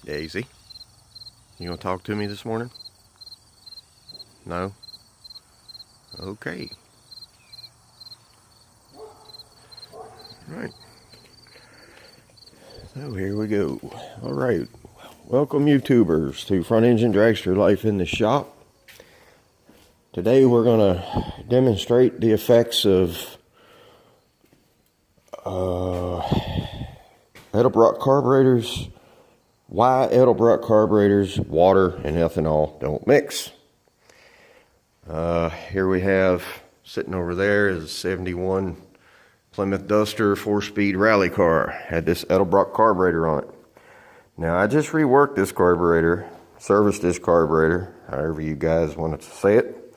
Daisy, you gonna talk to me this morning? No? Okay. Alright. So here we go. Alright. Welcome YouTubers to Front Engine Dragster Life in the Shop. Today we're gonna demonstrate the effects of Edelbrock carburetors. Why Edelbrock carburetors, water, and ethanol don't mix. Here we have, sitting over there, is a 71 Plymouth Duster 4-speed rally car. Had this Edelbrock carburetor on it. Now I just reworked this carburetor, serviced this carburetor, however you guys wanted to say it,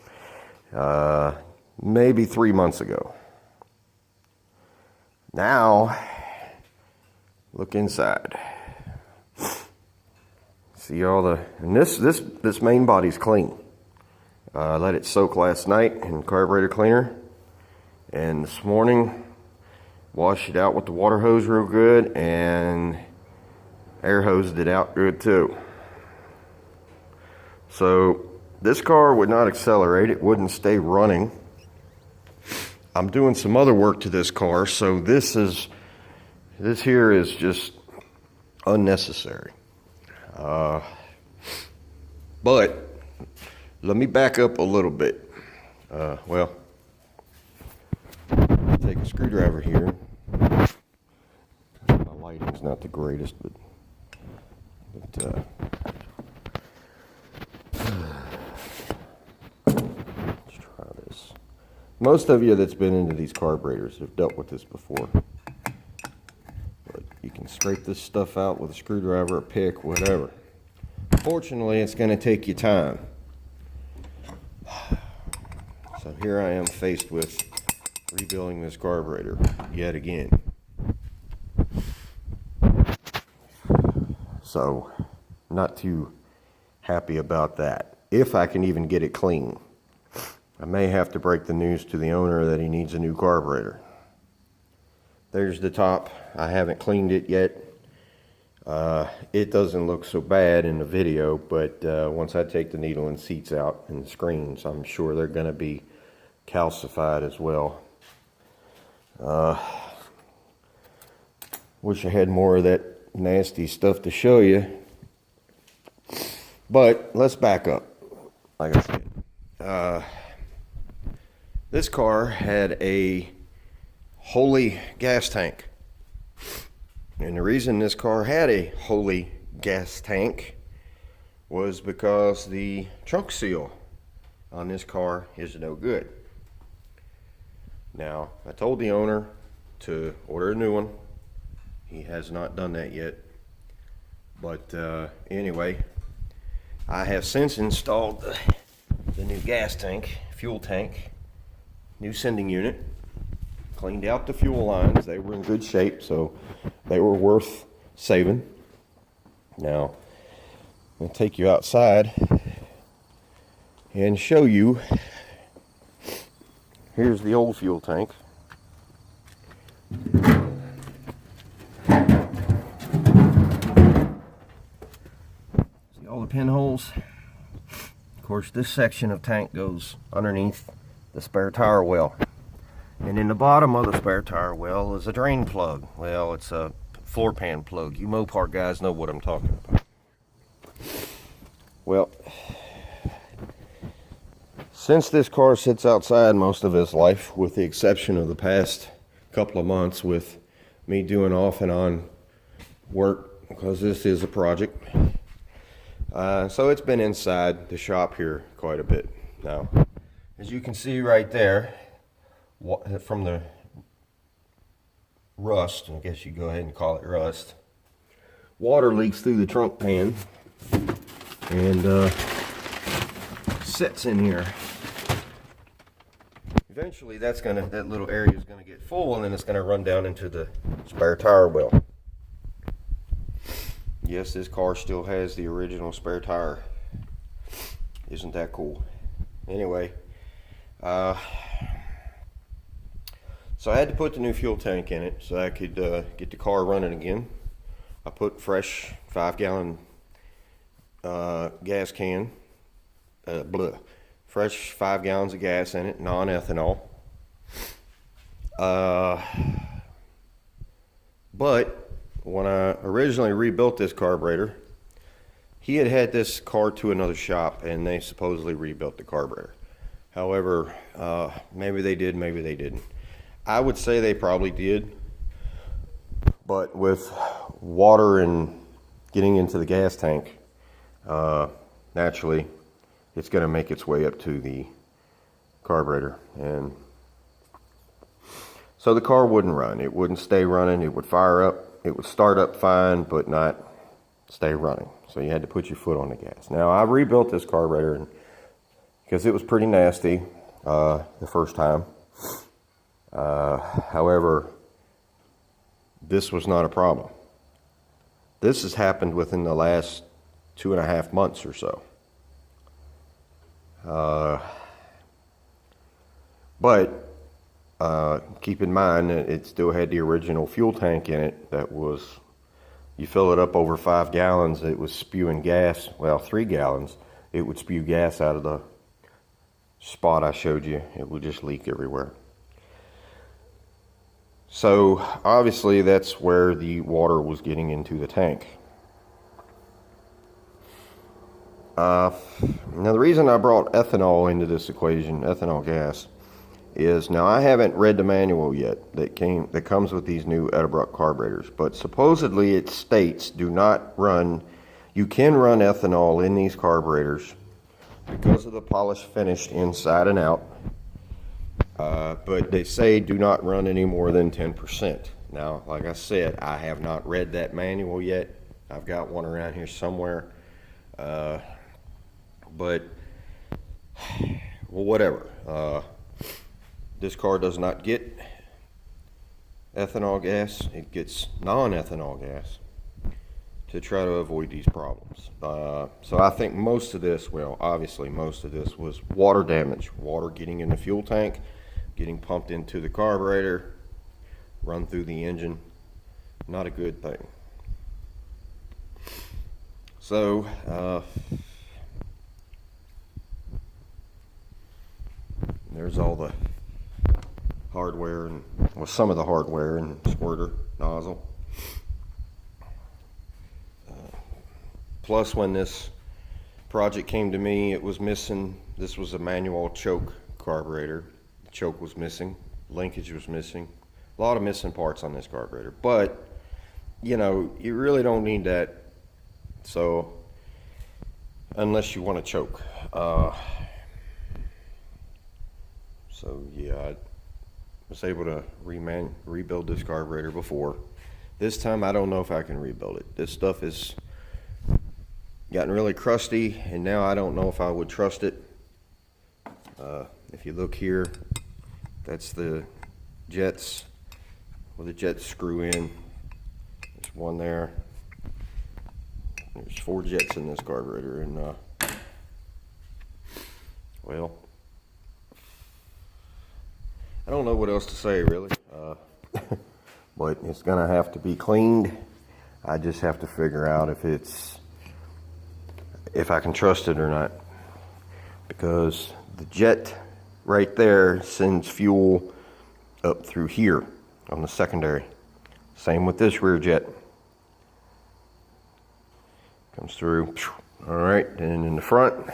maybe 3 months ago. Now, look inside. See all the, and this main body's clean. I let it soak last night in carburetor cleaner, and this morning washed it out with the water hose real good and air hosed it out good too. So this car would not accelerate, it wouldn't stay running. I'm doing some other work to this car, so this here is just unnecessary. But let me back up a little bit. Well, take a screwdriver here. My lighting's not the greatest, but let's try this. Most of you that's been into these carburetors have dealt with this before. But you can scrape this stuff out with a screwdriver, a pick, whatever. Fortunately, it's going to take you time. So here I am faced with rebuilding this carburetor yet again. So, not too happy about that. If I can even get it clean. I may have to break the news to the owner that he needs a new carburetor. There's the top. I haven't cleaned it yet. It doesn't look so bad in the video, but once I take the needle and seats out and the screens, I'm sure they're going to be calcified as well. Wish I had more of that nasty stuff to show you. But let's back up. Like I said, this car had a Holy gas tank. And the reason this car had a Holy gas tank was because the trunk seal on this car is no good. Now, I told the owner to order a new one. He has not done that yet. But anyway, I have since installed the new gas tank, fuel tank, new sending unit. Cleaned out the fuel lines. They were in good shape, so they were worth saving. Now, I'm going to take you outside and show you. Here's the old fuel tank. See all the pinholes? Of course, this section of tank goes underneath the spare tire well. And in the bottom of the spare tire well is a drain plug. Well, it's a floor pan plug. You Mopar guys know what I'm talking about. Well, since this car sits outside most of its life, with the exception of the past couple of months with me doing off and on work, because this is a project. So it's been inside the shop here quite a bit now. As you can see right there, from the rust, I guess you go ahead and call it rust, water leaks through the trunk pan and sits in here. Eventually that little area is going to get full, and then it's going to run down into the spare tire well. Yes, this car still has the original spare tire. Isn't that cool? Anyway, so I had to put the new fuel tank in it so I could get the car running again. I put fresh 5-gallon gas can, fresh 5 gallons of gas in it, non-ethanol. But when I originally rebuilt this carburetor, he had this car to another shop, and they supposedly rebuilt the carburetor. However, maybe they did, maybe they didn't. I would say they probably did, but with water and getting into the gas tank, naturally, it's going to make its way up to the carburetor, and so the car wouldn't run. It wouldn't stay running. It would fire up. It would start up fine, but not stay running. So you had to put your foot on the gas. Now, I rebuilt this carburetor because it was pretty nasty the first time. However, this was not a problem. This has happened within the last 2.5 months or so. But keep in mind that it still had the original fuel tank in it that was, you fill it up over 5 gallons, it was spewing gas. Well, 3 gallons, it would spew gas out of the spot I showed you. It would just leak everywhere. So obviously that's where the water was getting into the tank. Now the reason I brought ethanol into this equation, ethanol gas, is now I haven't read the manual yet that comes with these new Edelbrock carburetors, but supposedly it states you can run ethanol in these carburetors because of the polish finished inside and out, but they say do not run any more than 10%. Now, like I said, I have not read that manual yet. I've got one around here somewhere, but well, whatever. This car does not get ethanol gas. It gets non-ethanol gas to try to avoid these problems. So I think most of this, well, obviously most of this was water damage. Water getting in the fuel tank, getting pumped into the carburetor, run through the engine. Not a good thing. So, there's all the hardware and some of the hardware and squirter nozzle. Plus, when this project came to me, it was missing. This was a manual choke carburetor. The choke was missing, linkage was missing, a lot of missing parts on this carburetor. But you know, you really don't need that. So unless you want to choke. So yeah, I was able to rebuild this carburetor before. This time I don't know if I can rebuild it. This stuff has gotten really crusty, and now I don't know if I would trust it. If you look here, that's the jets where the jets screw in. There's one there. There's 4 jets in this carburetor, and well, I don't know what else to say really, but it's gonna have to be cleaned. I just have to figure out if I can trust it or not, because the jet right there sends fuel up through here on the secondary. Same with this rear jet. Comes through. All right, and in the front,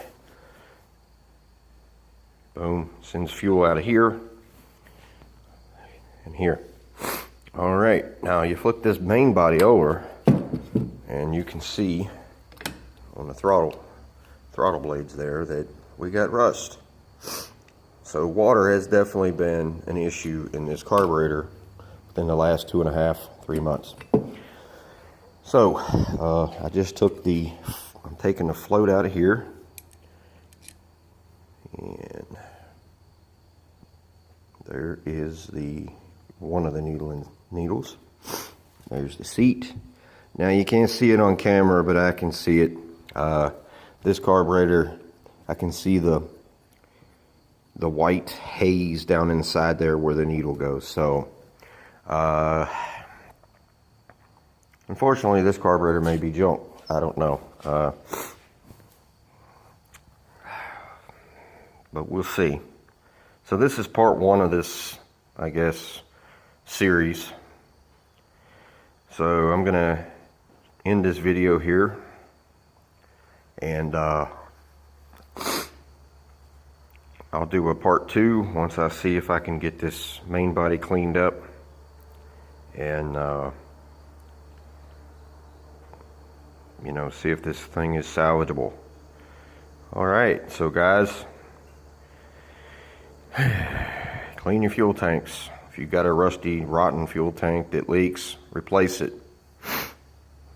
boom, sends fuel out of here and here. All right, now you flip this main body over and you can see on the throttle blades there that we got rust. So water has definitely been an issue in this carburetor within the last 2.5-3 months. So I just took I'm taking the float out of here, and there is one of the needles. There's the seat. Now you can't see it on camera, but I can see it. This carburetor, I can see the white haze down inside there where the needle goes. So unfortunately this carburetor may be junk. I don't know. but we'll see. So this is part one of this, I guess, series. So I'm gonna end this video here, and I'll do a part two once I see if I can get this main body cleaned up, and you know, see if this thing is salvageable. Alright, so guys, clean your fuel tanks. If you've got a rusty, rotten fuel tank that leaks, replace it.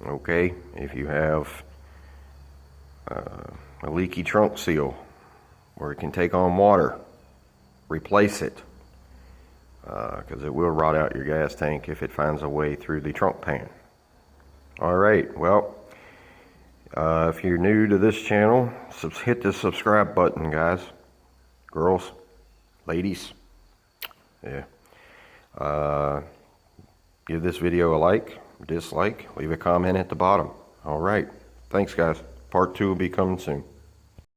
Okay, if you have a leaky trunk seal where it can take on water, replace it, because it will rot out your gas tank if it finds a way through the trunk pan. Alright, well, if you're new to this channel, hit the subscribe button, guys, girls, ladies. Yeah. Give this video a like, dislike, leave a comment at the bottom. Alright, thanks guys. Part two will be coming soon.